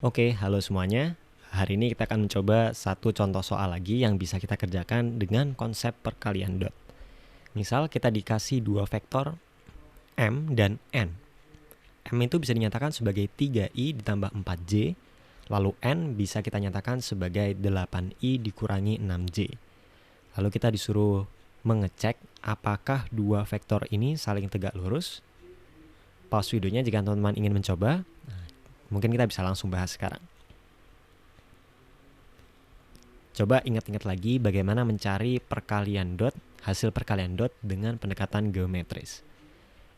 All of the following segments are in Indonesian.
Oke, halo semuanya. Hari ini kita akan mencoba satu contoh soal lagi yang bisa kita kerjakan dengan konsep perkalian dot. Misal kita dikasih dua vektor M dan N. M itu bisa dinyatakan sebagai 3i ditambah 4j, lalu N bisa kita nyatakan sebagai 8i dikurangi 6j. Lalu kita disuruh mengecek apakah dua vektor ini saling tegak lurus. Pause videonya jika teman-teman ingin mencoba. Mungkin kita bisa langsung bahas sekarang. Coba ingat-ingat lagi bagaimana mencari perkalian dot, hasil perkalian dot dengan pendekatan geometris.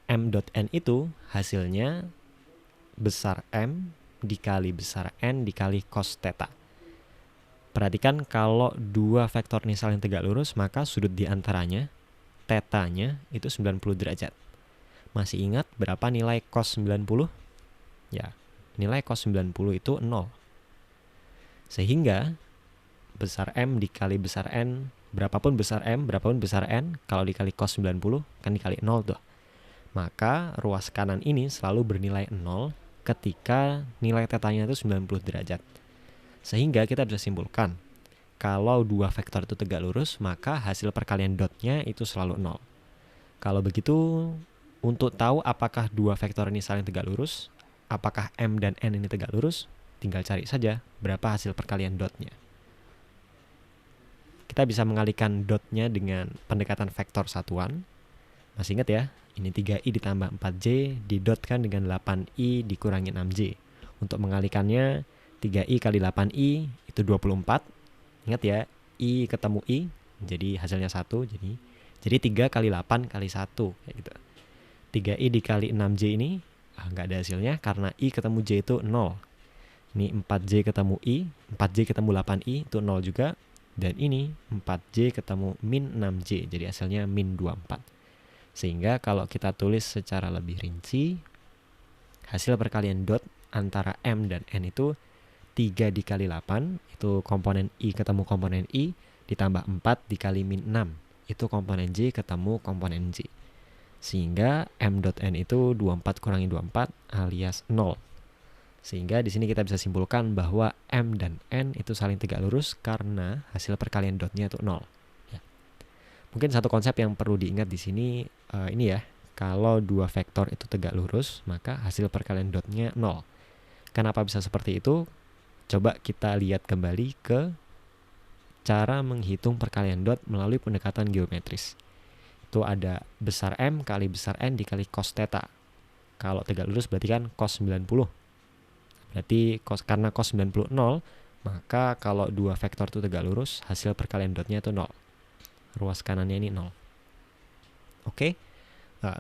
M dot N itu hasilnya besar M dikali besar N dikali cos theta. Perhatikan kalau dua vektor ini saling tegak lurus, maka sudut di antaranya, theta-nya itu 90 derajat. Masih ingat berapa nilai cos 90? Ya, nilai cos 90 itu 0. Sehingga besar M dikali besar N, berapapun besar M, berapapun besar N, kalau dikali cos 90 kan dikali 0 tuh. Maka ruas kanan ini selalu bernilai 0 ketika nilai tetanya itu 90 derajat. Sehingga kita bisa simpulkan, kalau dua vektor itu tegak lurus, maka hasil perkalian dotnya itu selalu 0. Kalau begitu, untuk tahu apakah dua vektor ini saling tegak lurus, apakah M dan N ini tegak lurus, tinggal cari saja berapa hasil perkalian dotnya. Kita bisa mengalihkan dotnya dengan pendekatan vektor satuan. Masih ingat ya, ini 3i ditambah 4j didotkan dengan 8i dikurangi 6j. Untuk mengalihkannya, 3i kali 8i itu 24. Ingat ya, i ketemu i, jadi hasilnya 1. Jadi 3 kali 8 kali 1, kayak gitu. 3i dikali 6j ini, nggak ada hasilnya karena i ketemu j itu 0. Ini 4j ketemu i, 4j ketemu 8i itu 0 juga. Dan ini 4j ketemu min 6j, jadi hasilnya min 24. Sehingga kalau kita tulis secara lebih rinci, hasil perkalian dot antara M dan N itu 3 dikali 8, itu komponen I ketemu komponen I, ditambah 4 dikali min 6, itu komponen J ketemu komponen J. Sehingga M dot N itu 24 kurangi 24 alias 0. Sehingga di sini kita bisa simpulkan bahwa M dan N itu saling tegak lurus karena hasil perkalian dotnya itu 0. Ya. Mungkin satu konsep yang perlu diingat di sini ini ya, kalau dua vektor itu tegak lurus, maka hasil perkalian dotnya 0. Kenapa bisa seperti itu? Coba kita lihat kembali ke cara menghitung perkalian dot melalui pendekatan geometris. Itu ada besar M kali besar N dikali cos theta. Kalau tegak lurus berarti kan cos 90. Berarti karena cos 90 0, maka kalau dua vektor itu tegak lurus, hasil perkalian dotnya itu 0. Ruas kanannya ini 0. Oke,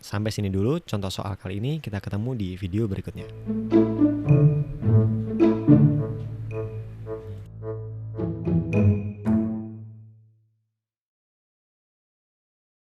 sampai sini dulu contoh soal kali ini. Kita ketemu di video berikutnya.